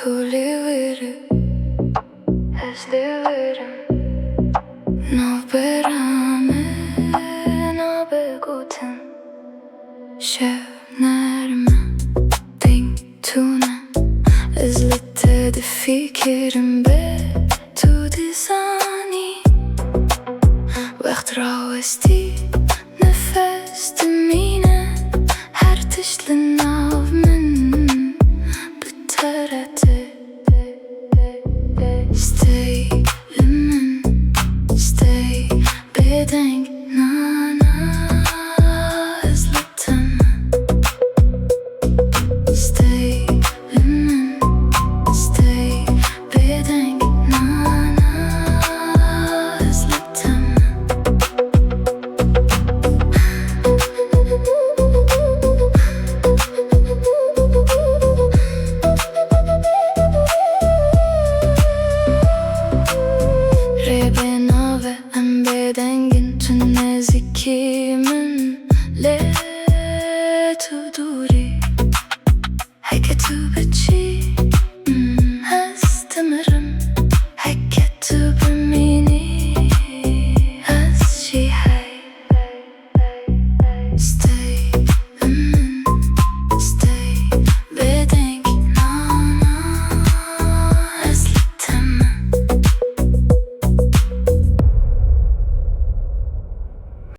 live as live no berame no beguten şevnerme ding tuna izlette de fikrim be tu disani وقت راوستي نفست مينا هرتش للناف من بترتي stay لمن stay بدنك نانا ازلتم stay لمن stay بدنك نانا ازلتم Rebena ve embedengin tün nezikimin le